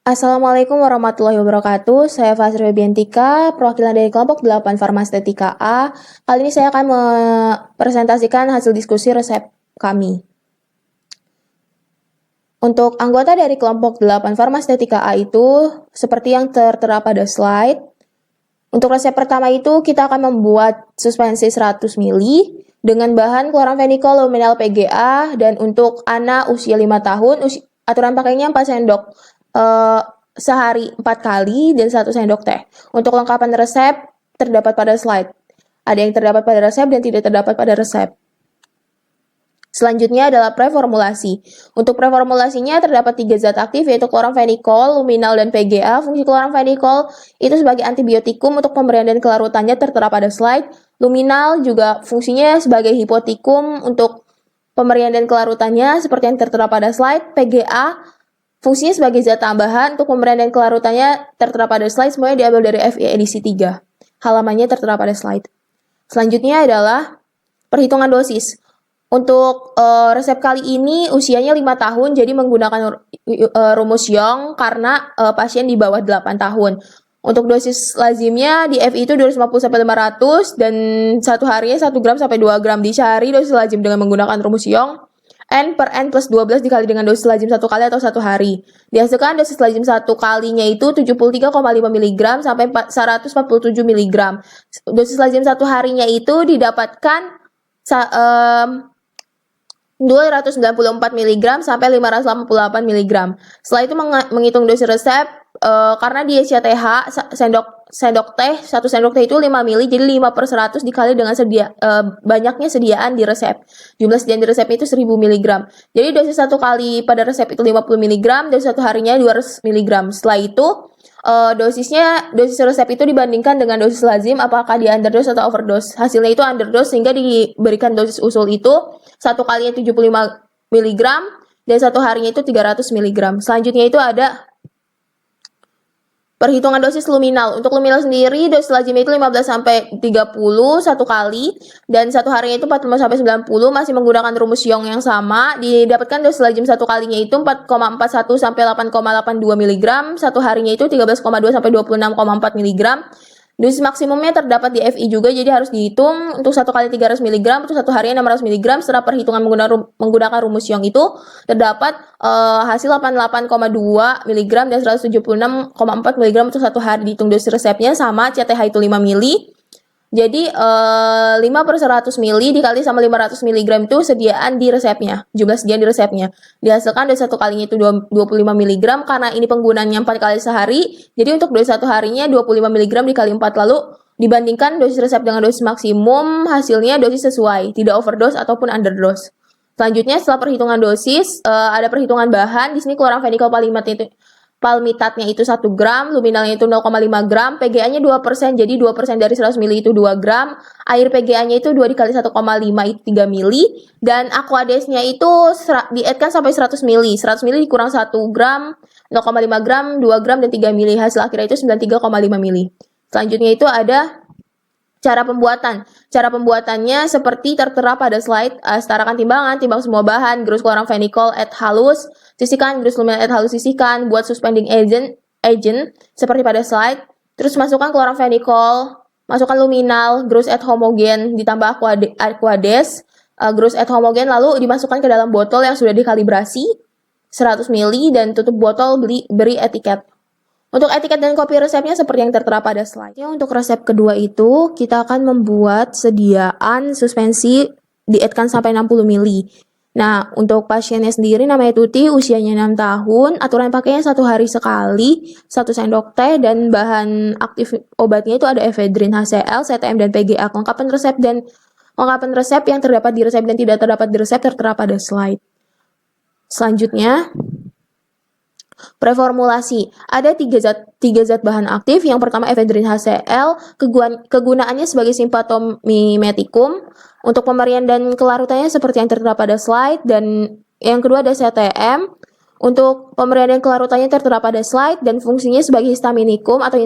Assalamualaikum warahmatullahi wabarakatuh. Saya Fazri Febiantika, perwakilan dari kelompok 8 Farmastetika A. Kali ini saya akan mempresentasikan hasil diskusi resep kami. Untuk anggota dari kelompok 8 Farmastetika A itu seperti yang tertera pada slide. Untuk resep pertama itu kita akan membuat suspensi 100 ml dengan bahan kloramfenikol luminal PGA, dan untuk anak usia 5 tahun, aturan pakainya 4 sendok sehari 4 kali dan 1 sendok teh. Untuk lengkapan resep terdapat pada slide. Ada yang terdapat pada resep dan tidak terdapat pada resep. Selanjutnya adalah preformulasi. Untuk preformulasinya terdapat 3 zat aktif, yaitu kloramfenikol, luminal, dan PGA. Fungsi kloramfenikol itu sebagai antibiotikum untuk pemberian dan kelarutannya tertera pada slide. Luminal juga fungsinya sebagai hipotikum untuk pemberian dan kelarutannya seperti yang tertera pada slide. PGA fungsinya sebagai zat tambahan untuk pemberian dan kelarutannya tertera pada slide. Semuanya diambil dari FE edisi 3. Halamannya tertera pada slide. Selanjutnya adalah perhitungan dosis. Untuk resep kali ini usianya 5 tahun, jadi menggunakan rumus Young karena pasien di bawah 8 tahun. Untuk dosis lazimnya di FI itu 250-500 dan satu harinya 1 gram sampai 2 gram. Dicari dosis lazim dengan menggunakan rumus Young. N per N plus 12 dikali dengan dosis lazim 1 kali atau 1 hari. Dihasilkan dosis lazim 1 kalinya itu 73,5 mg sampai 147 mg. Dosis lazim 1 harinya itu didapatkan 294 mg sampai 588 mg. Setelah itu menghitung dosis resep, karena dia CTH sendok teh, 1 sendok teh itu 5 ml, jadi 5/100 dikali dengan banyaknya sediaan di resep. Jumlah sediaan di resep itu 1000 mg. Jadi dosis 1 kali pada resep itu 50 mg, dosis 1 harinya 200 mg. Setelah itu dosis resep itu dibandingkan dengan dosis lazim, apakah dia underdose atau overdose. Hasilnya itu underdose, sehingga diberikan dosis usul itu 1 kalinya 75 mg dan 1 harinya itu 300 mg. Selanjutnya itu ada perhitungan dosis luminal. Untuk luminal sendiri, dosis lazimnya itu 15 sampai 30 1 kali dan 1 harinya itu 45 sampai 90, masih menggunakan rumus Young yang sama. Didapatkan dosis lazim 1 kalinya itu 4,41 sampai 8,82 mg, 1 harinya itu 13,2 sampai 26,4 mg. Dosis maksimumnya terdapat di FI juga, jadi harus dihitung. Untuk 1 kali 300 mg, untuk 1 harinya 600 mg. Setelah perhitungan menggunakan rumus Young itu, terdapat hasil 88,2 mg dan 176,4 mg untuk 1 hari. Dihitung dosis resepnya sama, CTH itu 5 ml. Jadi 5/100 ml dikali sama 500 mg itu sediaan di resepnya, jumlah sediaan di resepnya. Dihasilkan dosis 1 kalinya itu 25 mg, karena ini penggunaannya 4 kali sehari. Jadi untuk dosis 1 harinya 25 mg dikali 4, lalu dibandingkan dosis resep dengan dosis maksimum, hasilnya dosis sesuai, tidak overdose ataupun underdose. Selanjutnya setelah perhitungan dosis, ada perhitungan bahan. Di sini kloramfenikol palmitatnya itu 1 gram, luminalnya itu 0,5 gram, PGA-nya 2%, jadi 2% dari 100 ml itu 2 gram, air PGA-nya itu 2 dikali 1,5 itu 3 ml, dan aquadesnya itu dietkan sampai 100 ml, 100 ml dikurang 1 gram, 0,5 gram, 2 gram, dan 3 ml, hasil akhirnya itu 93,5 ml. Selanjutnya itu ada cara pembuatan. Cara pembuatannya seperti tertera pada slide. Setarakan timbangan, timbang semua bahan, gerus kloramfenikol add halus, sisihkan, gerus luminal add halus, sisihkan, buat suspending agent seperti pada slide. Terus masukkan kloramfenikol, masukkan luminal, gerus add homogen, ditambah aquades, gerus add homogen, lalu dimasukkan ke dalam botol yang sudah dikalibrasi 100 ml dan tutup botol, beri etiket. Untuk etiket dan kopi resepnya seperti yang tertera pada slide. Untuk resep kedua itu, kita akan membuat sediaan suspensi dietkan sampai 60 ml. Nah, untuk pasiennya sendiri namanya Tuti, usianya 6 tahun, aturan pakainya 1 hari sekali, 1 sendok teh, dan bahan aktif obatnya itu ada efedrin, HCl, CTM, dan PGA. Lengkapan resep yang terdapat di resep dan tidak terdapat di resep tertera pada slide. Selanjutnya, preformulasi. Ada 3 zat bahan aktif. Yang pertama efedrin HCl, kegunaannya sebagai simptomimetikum. Untuk pemberian dan kelarutannya seperti yang tertera pada slide. Dan yang kedua ada CTM. Untuk pemberian dan kelarutannya tertera pada slide, dan fungsinya sebagai histaminikum atau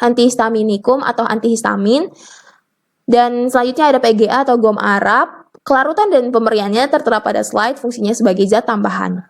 antihistaminikum atau antihistamin. Dan selanjutnya ada PGA atau gom Arab. Kelarutan dan pemberiannya tertera pada slide, fungsinya sebagai zat tambahan.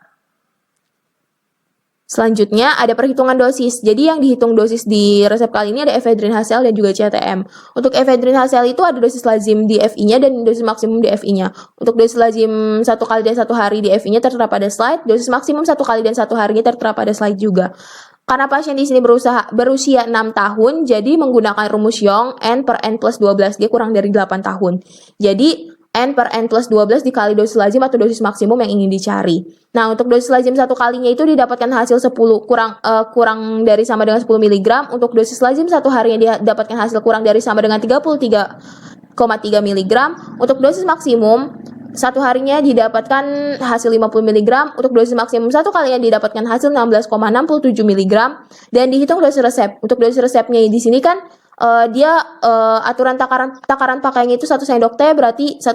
Selanjutnya ada perhitungan dosis. Jadi yang dihitung dosis di resep kali ini ada efedrin HCl dan juga CTM. Untuk efedrin HCl itu ada dosis lazim di FI-nya dan dosis maksimum di FI-nya. Untuk dosis lazim 1 kali dan 1 hari di FI-nya tertera pada slide, dosis maksimum 1 kali dan 1 harinya tertera pada slide juga. Karena pasien di sini berusia 6 tahun, jadi menggunakan rumus Young N per N plus 12, dia kurang dari 8 tahun. Jadi N per N plus 12 dikali dosis lazim atau dosis maksimum yang ingin dicari. Nah, untuk dosis lazim 1 kalinya itu didapatkan hasil 10 kurang dari sama dengan 10 mg. Untuk dosis lazim 1 harinya didapatkan hasil kurang dari sama dengan 33,3 mg. Untuk dosis maksimum 1 harinya didapatkan hasil 50 mg. Untuk dosis maksimum 1 kalinya didapatkan hasil 16,67 mg. Dan dihitung dosis resep. Untuk dosis resepnya di sini kan aturan takaran pakainya itu 1 sendok teh, berarti 1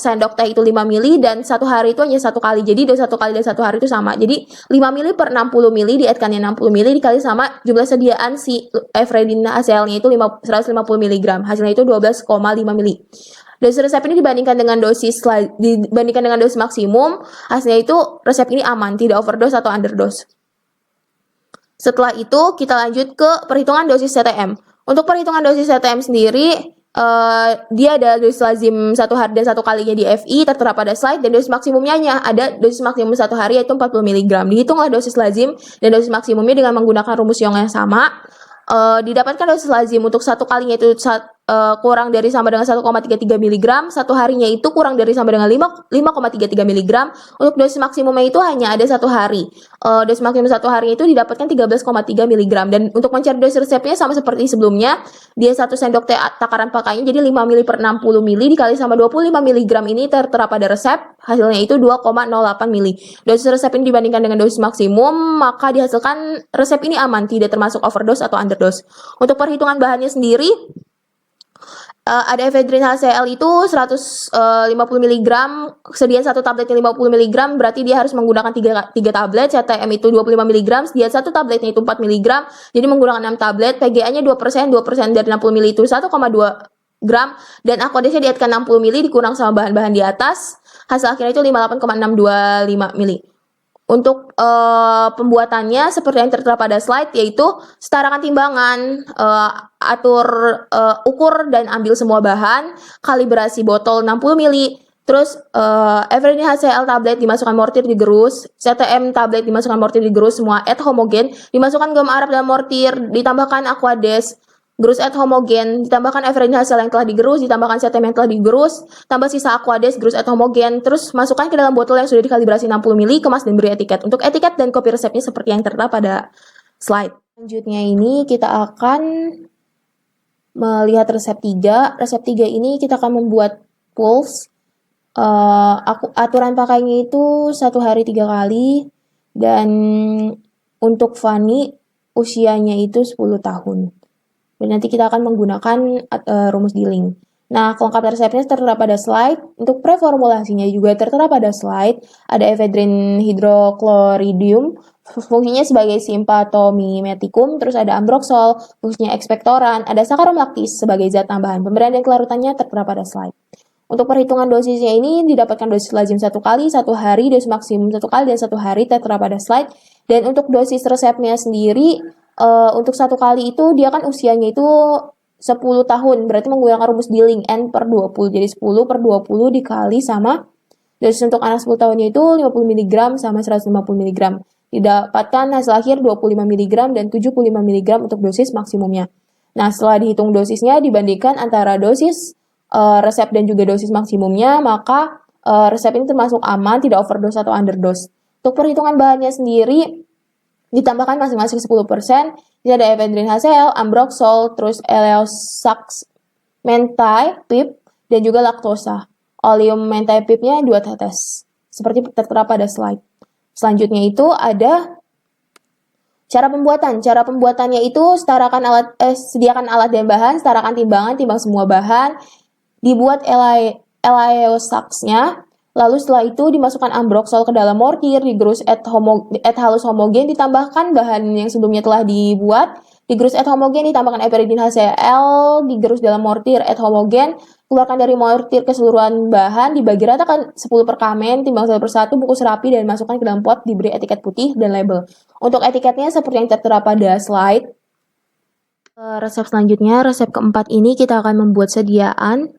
sendok teh itu 5 mili dan 1 hari itu hanya 1 kali. Jadi dari 1 kali dan 1 hari itu sama. Jadi 5 mili per 60 mili dietkannya 60 mili dikali sama jumlah sediaan si efedrin HCl-nya itu 150 mg. Hasilnya itu 12,5 mili. Dosis resep ini dibandingkan dengan dosis maksimum, hasilnya itu resep ini aman, tidak overdose atau underdose. Setelah itu kita lanjut ke perhitungan dosis CTM. Untuk perhitungan dosis CTM sendiri, dia ada dosis lazim 1 hari dan 1 kalinya di FI tertera pada slide, dan dosis maksimumnya ada dosis maksimum 1 hari yaitu 40 mg. Dihitunglah dosis lazim dan dosis maksimumnya dengan menggunakan rumus Young yang sama. Didapatkan dosis lazim untuk 1 kalinya itu kurang dari sama dengan 1,33 mg, 1 harinya itu kurang dari sama dengan 5,33 mg. Untuk dosis maksimumnya itu hanya ada 1 hari. Dosis maksimum 1 hari itu didapatkan 13,3 mg. Dan untuk mencari dosis resepnya sama seperti sebelumnya, dia 1 sendok teh takaran pakainya, jadi 5 mili per 60 mili dikali sama 25 mg ini tertera pada resep, hasilnya itu 2,08 mili. Dosis resep ini dibandingkan dengan dosis maksimum, maka dihasilkan resep ini aman, tidak termasuk overdose atau underdose. Untuk perhitungan bahannya sendiri, ada efedrin HCl itu 150 mg, sediaan 1 tabletnya 50 mg, berarti dia harus menggunakan 3 tablet. CTM itu 25 mg, sediaan 1 tabletnya itu 4 mg, jadi menggunakan 6 tablet. PGA-nya 2% dari 60 ml itu 1,2 gram, dan aquadesnya dietkan 60 ml dikurang sama bahan-bahan di atas, hasil akhirnya itu 58,625 ml. Untuk pembuatannya seperti yang tertera pada slide, yaitu setarakan timbangan, atur ukur dan ambil semua bahan, kalibrasi botol 60 ml, terus efedrin HCl tablet dimasukkan mortir digerus, CTM tablet dimasukkan mortir digerus, semua add homogen, dimasukkan garam Arab dalam mortir, ditambahkan aquades, gerus add homogen, ditambahkan efedrin HCl yang telah digerus, ditambahkan CTM yang telah digerus, tambah sisa aquades, gerus add homogen, terus masukkan ke dalam botol yang sudah dikalibrasi 60 ml, kemas dan beri etiket. Untuk etiket dan kopi resepnya seperti yang tertera pada slide. Selanjutnya ini kita akan melihat resep 3. Resep 3 ini kita akan membuat pulse. Aturan pakainya itu 1 hari 3 kali, dan untuk Fanny usianya itu 10 tahun. Dan nanti kita akan menggunakan rumus Dilling. Nah, kelengkapan resepnya tertera pada slide. Untuk preformulasinya juga tertera pada slide. Ada efedrin hidrochloridium, fungsinya sebagai simpatomimeticum, terus ada ambroxol, fungsinya ekspektoran, ada saccharum lactis sebagai zat tambahan. Pemberian dan kelarutannya tertera pada slide. Untuk perhitungan dosisnya ini didapatkan dosis lazim 1 kali, 1 hari, dosis maksimum 1 kali, dan 1 hari tertera pada slide. Dan untuk dosis resepnya sendiri, untuk 1 kali itu dia kan usianya itu 10 tahun, berarti menggunakan rumus Dilling N per 20, jadi 10 per 20 dikali sama dosis untuk anak 10 tahunnya itu 50 mg sama 150 mg. Didapatkan hasil akhir 25 mg dan 75 mg untuk dosis maksimumnya. Nah, setelah dihitung dosisnya dibandingkan antara dosis resep dan juga dosis maksimumnya, maka resep ini termasuk aman, tidak overdose atau underdose. Untuk perhitungan bahannya sendiri ditambahkan masing-masing 10%. Jadi ada efedrin HCl, ambroxol, terus eleosax mentai pip, dan juga laktosa. Oleum mentai pipnya 2 tetes. Seperti tertera pada slide. Selanjutnya itu ada cara pembuatan. Cara pembuatannya itu sediakan alat dan bahan, setarakan timbangan, timbang semua bahan, dibuat eleosaxnya. Lalu setelah itu dimasukkan ambroxol ke dalam mortir, digerus add halus homogen, ditambahkan bahan yang sebelumnya telah dibuat, digerus add homogen, ditambahkan efedrin HCl, digerus dalam mortir add homogen, keluarkan dari mortir keseluruhan bahan, dibagi ratakan 10 per kamen, timbang 1 per 1, bungkus rapi dan masukkan ke dalam pot, diberi etiket putih dan label. Untuk etiketnya seperti yang tertera pada slide. Resep selanjutnya, resep keempat ini kita akan membuat sediaan.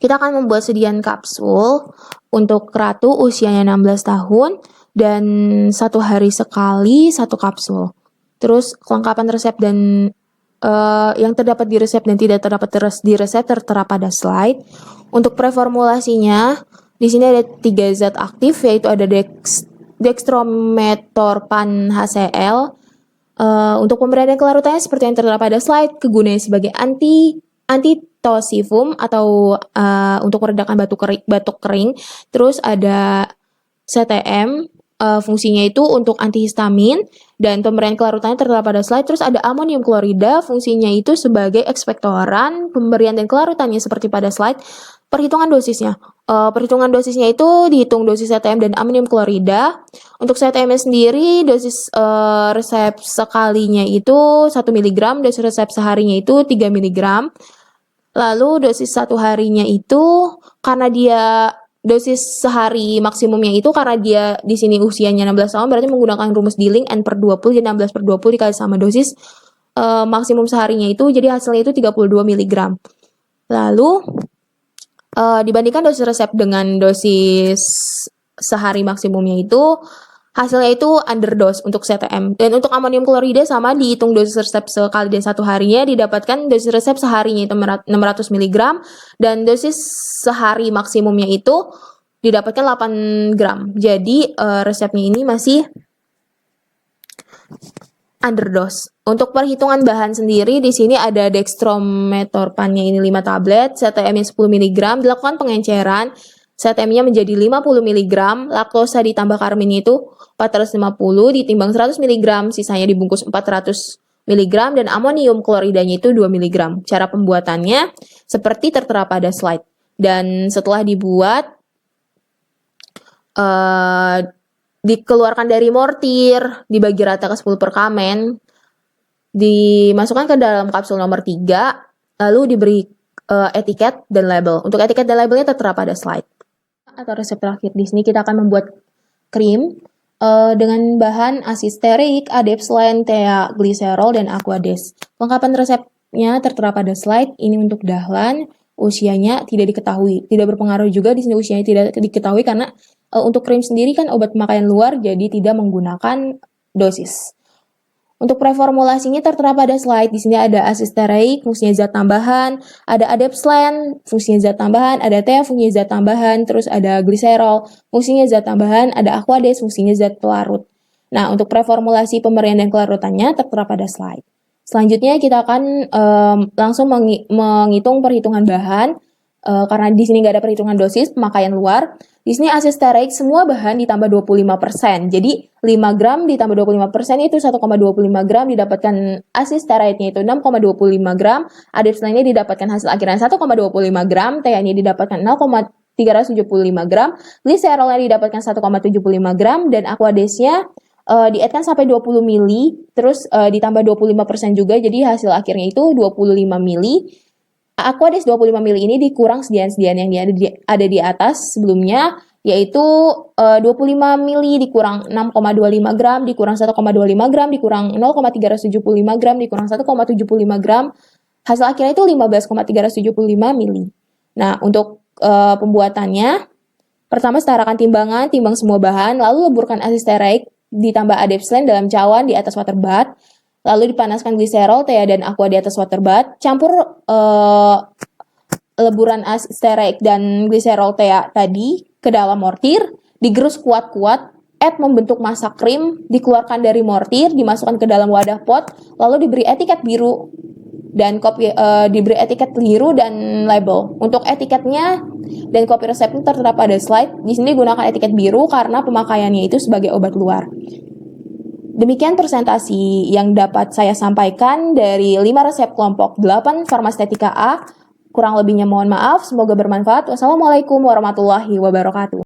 Kita akan membuat sediaan kapsul untuk ratu usianya 16 tahun dan 1 hari sekali 1 kapsul. Terus kelengkapan resep dan yang terdapat di resep dan tidak terdapat di resep tertera pada slide. Untuk preformulasinya, di sini ada 3 zat aktif, yaitu ada dextrometorphan HCl. Untuk pemberian kelarutannya seperti yang tertera pada slide, kegunaannya sebagai antitosifum atau untuk meredakan batuk kering. Terus ada CTM, fungsinya itu untuk antihistamin, dan pemberian kelarutannya tertera pada slide. Terus ada amonium klorida, fungsinya itu sebagai ekspektoran, pemberian dan kelarutannya seperti pada slide. Perhitungan dosisnya. Perhitungan dosisnya itu dihitung dosis CTM dan amonium klorida. Untuk CTM sendiri, dosis resep sekalinya itu 1 mg, dosis resep seharinya itu 3 mg. Lalu dosis 1 harinya itu karena dia dosis sehari maksimumnya itu karena dia di sini usianya 16 tahun, berarti menggunakan rumus Dilling N per 20, jadi 16 per 20 dikali sama dosis maksimum seharinya itu, jadi hasilnya itu 32 mg. Lalu dibandingkan dosis resep dengan dosis sehari maksimumnya itu, hasilnya itu underdose untuk CTM. Dan untuk amonium klorida sama, dihitung dosis resep sekali dan 1 harinya, didapatkan dosis resep seharinya itu 600 mg, dan dosis sehari maksimumnya itu didapatkan 8 gram. Jadi resepnya ini masih underdose. Untuk perhitungan bahan sendiri, di sini ada dextrometorphannya ini 5 tablet, CTM-nya 10 mg, dilakukan pengenceran, CTM-nya menjadi 50 mg, laktosa ditambah karminnya itu 450, ditimbang 100 mg, sisanya dibungkus 400 mg, dan amonium kloridanya itu 2 mg. Cara pembuatannya seperti tertera pada slide. Dan setelah dibuat, dikeluarkan dari mortir, dibagi rata ke 10 per kamen, dimasukkan ke dalam kapsul nomor 3, lalu diberi etiket dan label. Untuk etiket dan labelnya tertera pada slide. Atau resep terakhir, di sini kita akan membuat krim dengan bahan asid stearik, adepslen, thea, gliserol, dan aquades. Lengkapan resepnya tertera pada slide. Ini untuk dahlan, usianya tidak diketahui. Tidak berpengaruh juga di sini usianya tidak diketahui karena untuk krim sendiri kan obat pemakaian luar, jadi tidak menggunakan dosis. Untuk preformulasinya tertera pada slide. Di sini ada asid stearik, fungsinya zat tambahan, ada adepslen, fungsinya zat tambahan, ada thea, fungsinya zat tambahan, terus ada gliserol, fungsinya zat tambahan, ada aquades, fungsinya zat pelarut. Nah, untuk preformulasi pemberian dan kelarutannya tertera pada slide. Selanjutnya kita akan langsung menghitung perhitungan bahan. Karena di sini nggak ada perhitungan dosis pemakaian luar. Di sini asid stearik semua bahan ditambah 25%. Jadi 5 gram ditambah 25% itu 1,25 gram, didapatkan asid steariknya itu 6,25 gram. Adepslennya didapatkan hasil akhiran 1,25 gram, thea-nya didapatkan 0,375 gram, gliserolnya didapatkan 1,75 gram, dan aquadesnya dietkan sampai 20 mili, terus ditambah 25% juga, jadi hasil akhirnya itu 25 mili. Aquades 25 ml ini dikurang sediaan-sediaan yang ada di atas sebelumnya, yaitu 25 ml dikurang 6,25 gram, dikurang 1,25 gram, dikurang 0,375 gram, dikurang 1,75 gram. Hasil akhirnya itu 15,375 ml. Nah, untuk pembuatannya, pertama setarakan timbangan, timbang semua bahan, lalu leburkan asid stearik ditambah adepslen dalam cawan di atas water bath. Lalu dipanaskan gliserol, thea, dan aqua di atas water bath. Campur leburan asid stearik dan gliserol thea tadi ke dalam mortir. Digerus kuat-kuat. Add membentuk massa krim. Dikeluarkan dari mortir. Dimasukkan ke dalam wadah pot. Lalu diberi etiket biru. Dan diberi etiket biru dan label. Untuk etiketnya dan kopi resepnya tertera pada slide. Di sini gunakan etiket biru karena pemakaiannya itu sebagai obat luar. Demikian presentasi yang dapat saya sampaikan dari 5 resep kelompok 8 Farmastetika A. Kurang lebihnya mohon maaf, semoga bermanfaat. Wassalamualaikum warahmatullahi wabarakatuh.